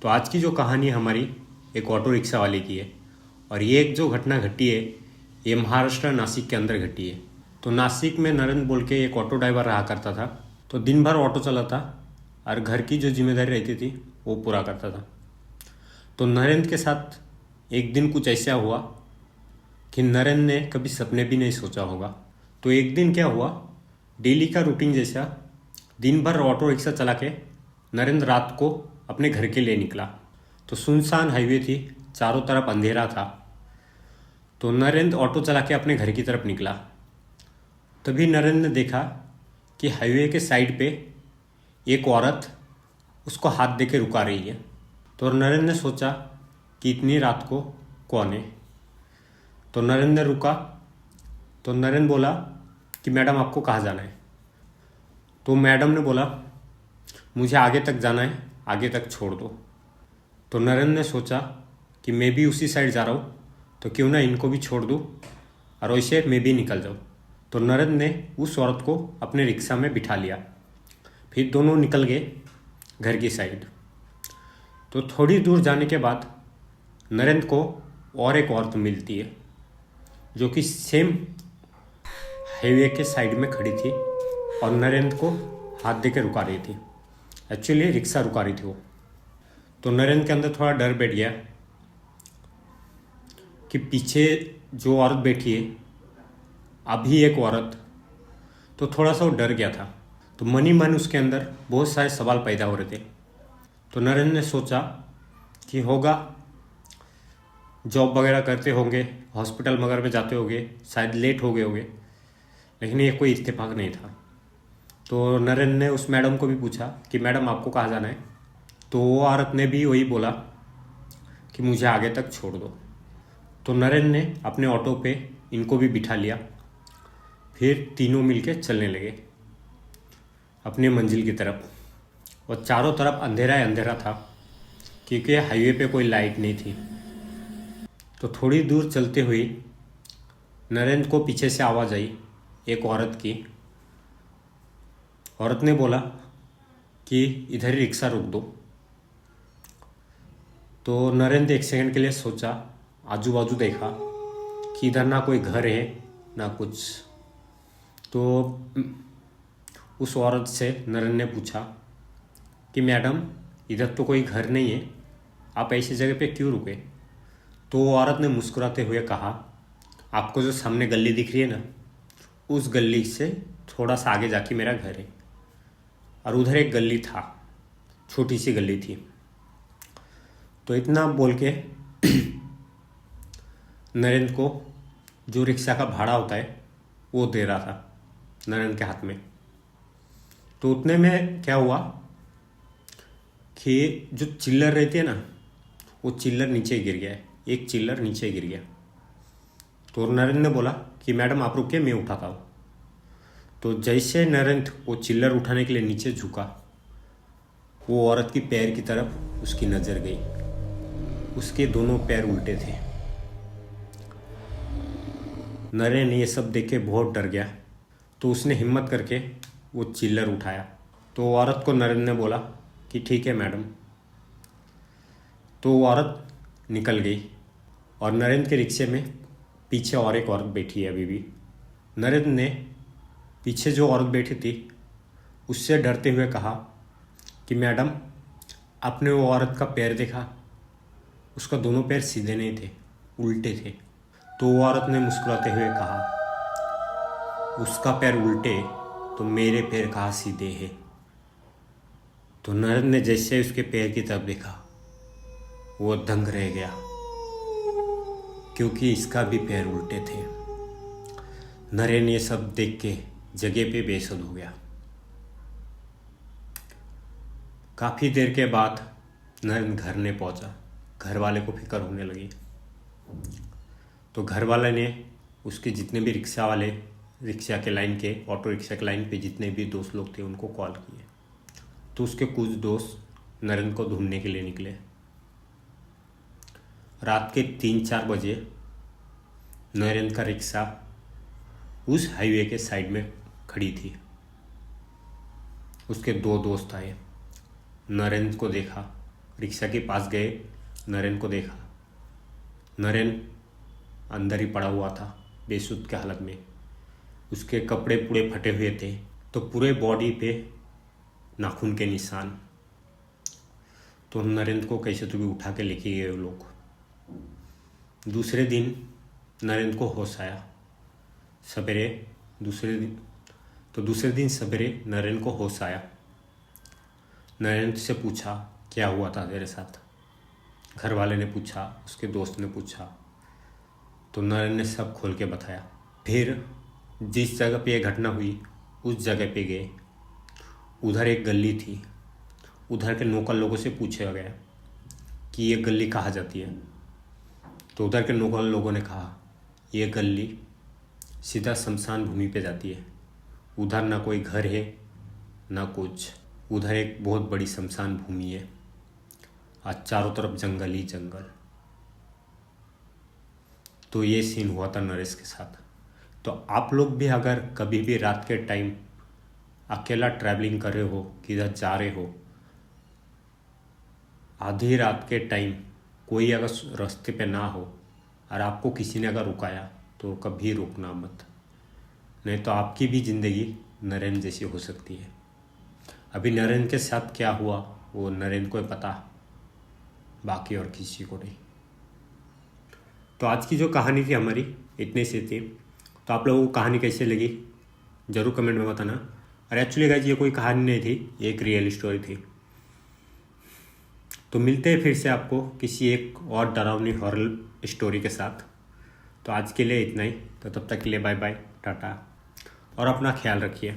तो आज की जो कहानी हमारी एक ऑटो रिक्शा वाले की है। और ये एक जो घटना घटी है ये महाराष्ट्र नासिक के अंदर घटी है। तो नासिक में नरेंद्र बोल के एक ऑटो ड्राइवर रहा करता था। तो दिन भर ऑटो चलाता और घर की जो जिम्मेदारी रहती थी वो पूरा करता था। तो नरेंद्र के साथ एक दिन कुछ ऐसा हुआ कि नरेंद्र ने कभी सपने भी नहीं सोचा होगा। तो एक दिन क्या हुआ, डेली का रूटीन जैसा दिन भर ऑटो रिक्शा चला के नरेंद्र रात को अपने घर के लिए निकला। तो सुनसान हाईवे थी, चारों तरफ अंधेरा था। तो नरेंद्र ऑटो चला के अपने घर की तरफ निकला। तभी नरेंद्र ने देखा कि हाईवे के साइड पे एक औरत उसको हाथ दे के रुका रही है। तो नरेंद्र ने सोचा कि इतनी रात को कौन है। तो नरेंद्र ने रुका। तो नरेंद्र बोला कि मैडम आपको कहाँ जाना है। तो मैडम ने बोला मुझे आगे तक जाना है, आगे तक छोड़ दो। तो नरेंद्र ने सोचा कि मैं भी उसी साइड जा रहा हूँ तो क्यों ना इनको भी छोड़ दूँ और वैसे मैं भी निकल जाऊँ। तो नरेंद्र ने उस औरत को अपने रिक्शा में बिठा लिया। फिर दोनों निकल गए घर की साइड। तो थोड़ी दूर जाने के बाद नरेंद्र को और एक औरत मिलती है जो कि सेम हाईवे के साइड में खड़ी थी और नरेंद्र को हाथ दे के रुका रही थी। एक्चुअली रिक्शा रुका रही थी वो। तो नरेंद्र के अंदर थोड़ा डर बैठ गया कि पीछे जो औरत बैठी है अभी एक औरत। तो थोड़ा सा वो डर गया था। तो मन ही मन उसके अंदर बहुत सारे सवाल पैदा हो रहे थे। तो नरेंद्र ने सोचा कि होगा जॉब वगैरह करते होंगे, हॉस्पिटल वगैरह में जाते होंगे, शायद लेट हो गए होंगे, लेकिन ये कोई इत्तेफाक नहीं था। तो नरेंद्र ने उस मैडम को भी पूछा कि मैडम आपको कहाँ जाना है। तो वो औरत ने भी वही बोला कि मुझे आगे तक छोड़ दो। तो नरेंद्र ने अपने ऑटो पे इनको भी बिठा लिया। फिर तीनों मिलके चलने लगे अपने मंजिल की तरफ। और चारों तरफ अंधेरा ही अंधेरा था क्योंकि हाईवे पे कोई लाइट नहीं थी। तो थोड़ी दूर चलते हुए नरेंद्र को पीछे से आवाज़ आई एक औरत की। औरत ने बोला कि इधर ही रिक्शा रोक दो। तो नरेंद्र एक सेकंड के लिए सोचा, आजू बाजू देखा कि इधर ना कोई घर है ना कुछ। तो उस औरत से नरेंद्र ने पूछा कि मैडम इधर तो कोई घर नहीं है, आप ऐसी जगह पे क्यों रुके। तो वो औरत ने मुस्कुराते हुए कहा आपको जो सामने गली दिख रही है ना, उस गली से थोड़ा सा आगे जाके मेरा घर है और उधर एक गली था, छोटी सी गली थी। तो इतना बोल के नरेंद्र को जो रिक्शा का भाड़ा होता है वो दे रहा था नरेंद्र के हाथ में। तो उतने में क्या हुआ कि जो चिल्लर रहती है ना, वो चिल्लर नीचे गिर गया है, एक चिल्लर नीचे गिर गया। तो नरेंद्र ने बोला कि मैडम आप रुकिए, मैं उठाता हूँ। तो जैसे नरेंद्र वो चिल्लर उठाने के लिए नीचे झुका, वो औरत की पैर की तरफ उसकी नज़र गई। उसके दोनों पैर उल्टे थे। नरेंद्र ये सब देख के बहुत डर गया। तो उसने हिम्मत करके वो चिल्लर उठाया। तो वो औरत को नरेंद्र ने बोला कि ठीक है मैडम। तो वो औरत निकल गई और नरेंद्र के रिक्शे में पीछे और एक औरत बैठी है अभी भी। नरेंद्र ने पीछे जो औरत बैठी थी उससे डरते हुए कहा कि मैडम आपने वो औरत का पैर देखा, उसका दोनों पैर सीधे नहीं थे, उल्टे थे। तो वो औरत ने मुस्कुराते हुए कहा उसका पैर उल्टे तो मेरे पैर कहाँ सीधे हैं। तो नरेंद्र ने जैसे उसके पैर की तरफ देखा वो दंग रह गया क्योंकि इसका भी पैर उल्टे थे। नरेंद्र ये सब देख के जगह पे बेसुध हो गया। काफ़ी देर के बाद नरेंद्र घर ने पहुंचा। घर वाले को फिक्र होने लगी। तो घर वाले ने उसके जितने भी रिक्शा वाले, रिक्शा के लाइन के, ऑटो रिक्शा के लाइन पे जितने भी दोस्त लोग थे उनको कॉल किए। तो उसके कुछ दोस्त नरेंद्र को ढूंढने के लिए निकले। रात के 3-4 बजे नरेंद्र का रिक्शा उस हाईवे के साइड में खड़ी थी। उसके 2 दोस्त आए, नरेंद्र को देखा रिक्शा के पास गए, नरेन को देखा। नरेन अंदर ही पड़ा हुआ था बेसुध के हालत में। उसके कपड़े पूरे फटे हुए थे, तो पूरे बॉडी पे नाखून के निशान। तो नरेंद्र को कैसे तो भी उठा के लेके गए वो लोग। दूसरे दिन नरेंद्र को होश आया सवेरे। दूसरे दिन सवेरे नरेंद्र को होश आया। नरेंद्र से पूछा, क्या हुआ था तेरे साथ? घर वाले ने पूछा, उसके दोस्त ने पूछा, तो नरेंद्र ने सब खोल के बताया। फिर जिस जगह पे ये घटना हुई उस जगह पे गए। उधर एक गली थी। उधर के लोकल लोगों से पूछा गया कि ये गली कहाँ जाती है। तो उधर के लोकल लोगों ने कहा, ये गली सीधा शमशान भूमि पे जाती है। उधर ना कोई घर है ना कुछ। उधर एक बहुत बड़ी शमशान भूमि है। आज चारों तरफ जंगल ही जंगल। तो ये सीन हुआ था नरेश के साथ। तो आप लोग भी अगर कभी भी रात के टाइम अकेला ट्रैवलिंग कर रहे हो, किधर जा रहे हो, आधी रात के टाइम कोई अगर रास्ते पे ना हो और आपको किसी ने अगर रुकाया, तो कभी रुकना मत, नहीं तो आपकी भी ज़िंदगी नरेन जैसी हो सकती है। अभी नरेन के साथ क्या हुआ वो नरेन को ही पता, बाकी और किसी को नहीं। तो आज की जो कहानी थी हमारी इतने से थी। तो आप लोगों को कहानी कैसे लगी ज़रूर कमेंट में बताना। और एक्चुअली गाइस ये कोई कहानी नहीं थी, एक रियल स्टोरी थी। तो मिलते हैं फिर से आपको किसी एक और डरावनी हॉरर स्टोरी के साथ। तो आज के लिए इतना ही। तो तब तक के लिए बाय बाय, टाटा, और अपना ख्याल रखिए।